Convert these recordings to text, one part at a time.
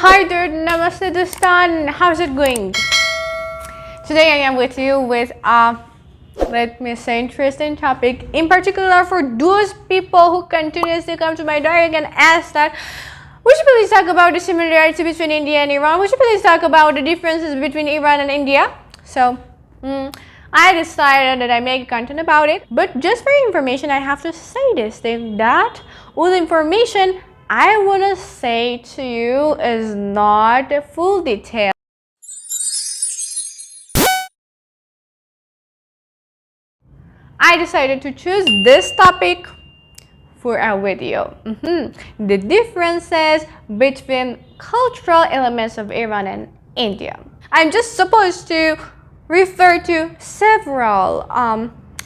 Hi dude, namaste dostan. How's it going? Today I am with you with let me say interesting topic, in particular for those people who continuously come to my diary and ask that would you please talk about the similarity between India and Iran? Would you please talk about the differences between Iran and India? So I decided that I make content about it, but just for your information I have to say this thing that all the information I want to say to you is not a full detail. I decided to choose this topic for our video. The differences between cultural elements of Iran and India. I'm just supposed to refer to several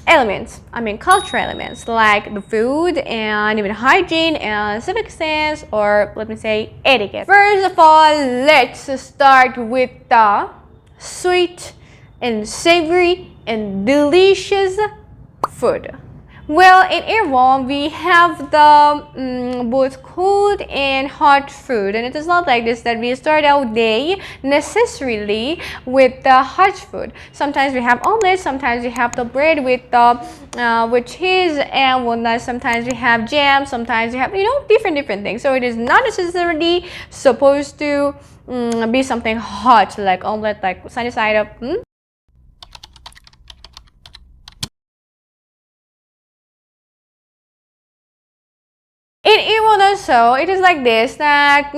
elements, cultural elements like the food and even hygiene and civic sense, or let me say etiquette. First of all, let's start with the sweet and savory and delicious food. Well, in Iran we have the both cold and hot food, and it is not like this that we start our day necessarily with the hot food. Sometimes we have omelette, sometimes we have the bread with cheese and whatnot, sometimes we have jam, sometimes we have different things. So it is not necessarily supposed to be something hot like omelette, like sunny side up. In Iran also, it is like this that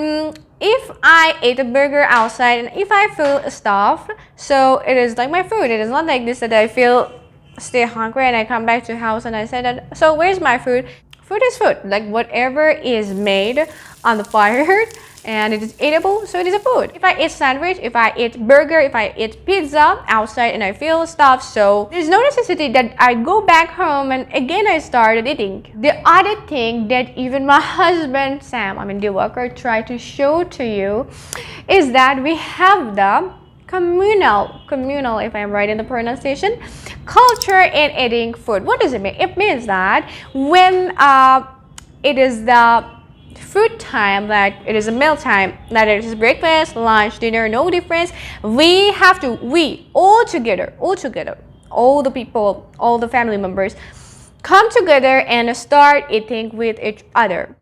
if I ate a burger outside and if I feel stuffed, so it is like my food. It is not like this that I feel still hungry and I come back to the house and I say that, so where's my food? Food is food, like whatever is made on the fire and it is eatable, so it is a food. If I eat sandwich, if I eat burger, if I eat pizza outside and I feel stuff, so there's no necessity that I go back home and again I started eating. The other thing that even my husband Sam, the worker, tried to show to you is that we have the communal, if I'm right in the pronunciation, culture in eating food. What does it mean? It means that when it is the food time, like it is a meal time, that it is breakfast, lunch, dinner, no difference, we all together, all the people, all the family members come together and start eating with each other.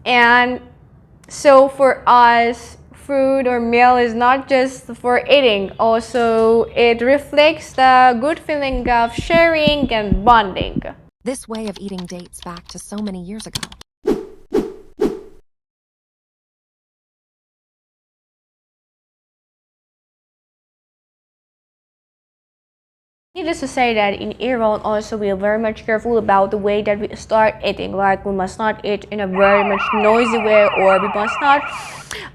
And so for us, food or meal is not just for eating, also it reflects the good feeling of sharing and bonding. This way of eating dates back to so many years ago. Needless to say that in Iran also we are very much careful about the way that we start eating. Like we must not eat in a very much noisy way, or we must not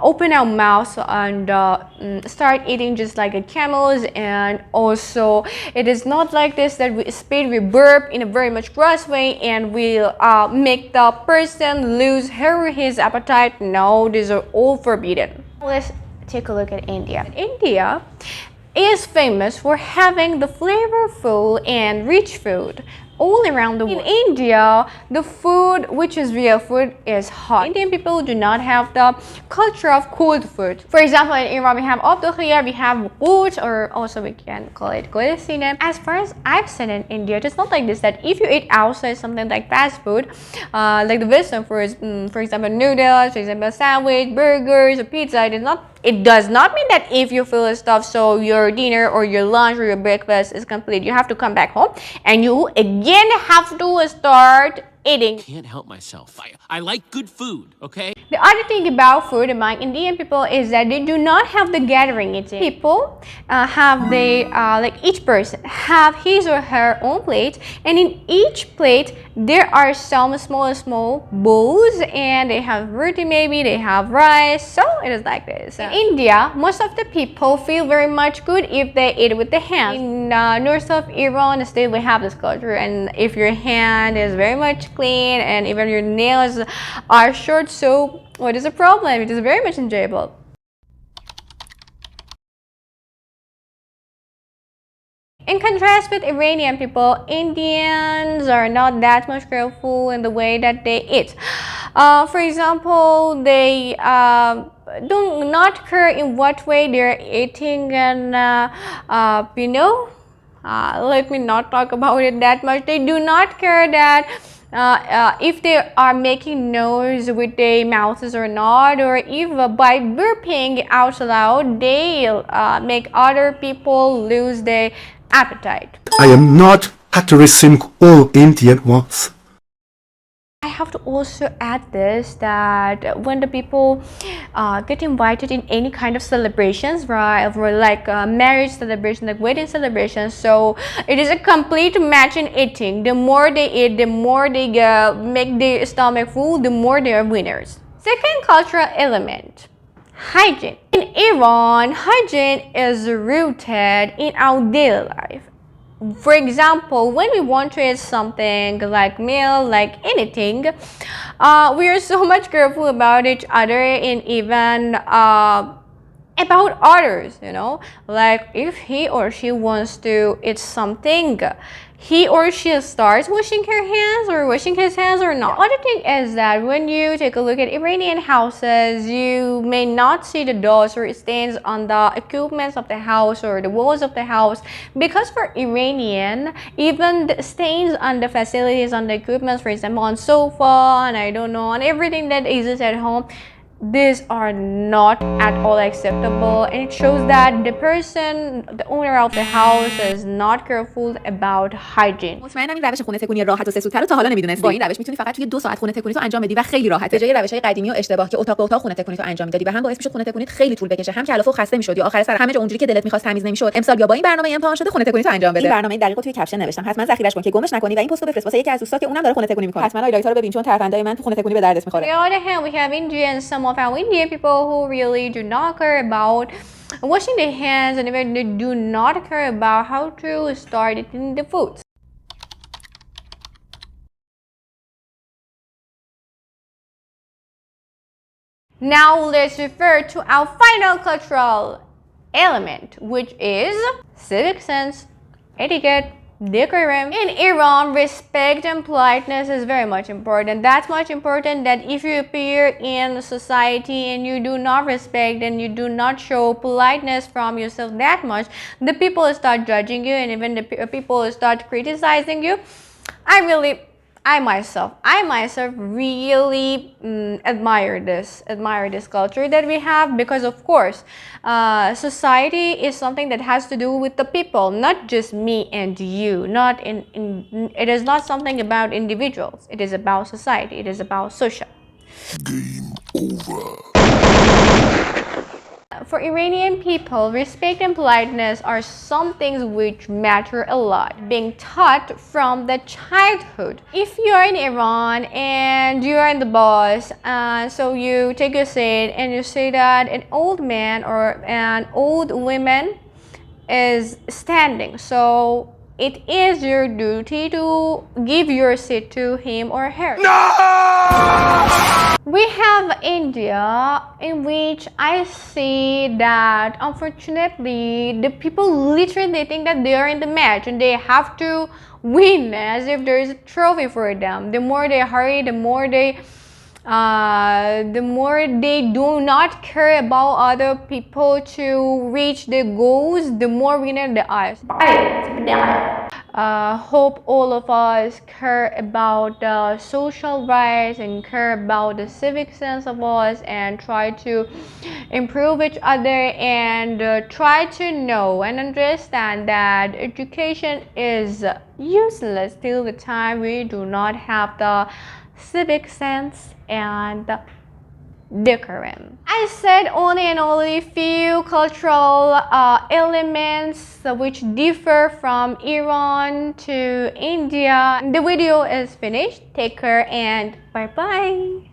open our mouths and start eating just like a camels. And also it is not like this that we spit, we burp in a very much gross way and will make the person lose her or his appetite. No, these are all forbidden. Let's take a look at India. India is famous for having the flavorful and rich food all around the world. In India, the food which is real food is hot. Indian people do not have the culture of cold food. For example, in Iran we have abdukhiya, we have oat, or also we can call it golasine. As far as I've seen in India, it's not like this that if you eat outside something like fast food, like the Western foods, for example noodles, for example sandwich, burgers, or pizza, it does not mean that if you feel stuffed, so your dinner or your lunch or your breakfast is complete. You have to come back home and you again have to start eating. Can't help myself. I like good food, okay? The other thing about food among Indian people is that they do not have the gathering eating. People have like each person have his or her own plate, and in each plate there are some small bowls, and they have roti, maybe they have rice. So it is like this. In India, most of the people feel very much good if they eat with the hands. In north of Iran, still we have this culture, and if your hand is very much clean and even your nails are short, so what is the problem? It is very much enjoyable. In contrast with Iranian people, Indians are not that much careful in the way that they eat. For example, they do not care in what way they're eating, and let me not talk about it that much. They do not care that if they are making noise with their mouths or not, or if by burping out loud they make other people lose their appetite. I am not addressing all Indian ones. I have to also add this, that when the people get invited in any kind of celebrations, right, or like marriage celebration, like wedding celebrations, so it is a complete match in eating. The more they eat, the more they make their stomach full, the more they are winners. Second cultural element, hygiene. In Iran, hygiene is rooted in our daily life. For example, when we want to eat something like meal, like anything, we are so much careful about each other, and even about others, like if he or she wants to eat something, he or she starts washing her hands or washing his hands or not. The other thing is that when you take a look at Iranian houses, you may not see the dust or stains on the equipments of the house or the walls of the house, because for Iranian, even the stains on the facilities, on the equipments, for example on sofa, and I don't know, on everything that exists at home, these are not at all acceptable, and it shows that the person, the owner of the house, is not careful about hygiene. مطمئنم این روش خونه تکونی راحت و سه‌سوت‌تر رو تا حالا نمیدونستی. با این روش میتونی فقط توی 2 ساعت خونه تکونی تو انجام بدی و خیلی راحته. به جای روش‌های قدیمی و اشتباه که اتاق به اتاق خونه تکونی تو انجام میدادی و هم باعث میشد خونه تکونیت خیلی طول بکشه، هم کلافه و خسته میشدی، آخر سر همه جا اونجوری که دلت می‌خواست تمیز نمیشد. امسال بیا با این برنامه امتحان شده خونه تکونی تو انجام بده. این برنامه دقیقاً توی کپشن نوشتم، حتما ذخیره‌اش کن که گمش نکنی و این پستو بفرست واسه یکی از دوستات که اونم داره خونه تکونی می‌کنه. حتما هایلایت‌ها رو ببین چون ترفندای من تو خونه تکونی به دردت می‌خوره. On the other hand, we have Indians, some of our Indian people who really do not care about washing their hands, and even they do not care about how to start eating the foods. Now let's refer to our final cultural element, which is civic sense, etiquette, decorum. In Iran, respect and politeness is very much important. That's much important that if you appear in society and you do not respect and you do not show politeness from yourself that much, the people start judging you, and even the people start criticizing you. I myself really admire this culture that we have, because of course society is something that has to do with the people, not just me and you. It is not something about individuals, it is about society, it is about social. Game over. For Iranian people, respect and politeness are some things which matter a lot, being taught from the childhood. If you are in Iran and you are in the bus, so you take a seat and you see that an old man or an old woman is standing, so it is your duty to give your seat to him or her. No! We have India, in which I see that unfortunately the people literally think that they are in the match and they have to win as if there is a trophy for them. The more they hurry, the more they do not care about other people to reach their goals, the more winner they are. Hope all of us care about the social rights and care about the civic sense of us, and try to improve each other, and try to know and understand that education is useless till the time we do not have the civic sense and decorum. I said only and only few cultural elements which differ from Iran to India. The video is finished. Take care and bye bye.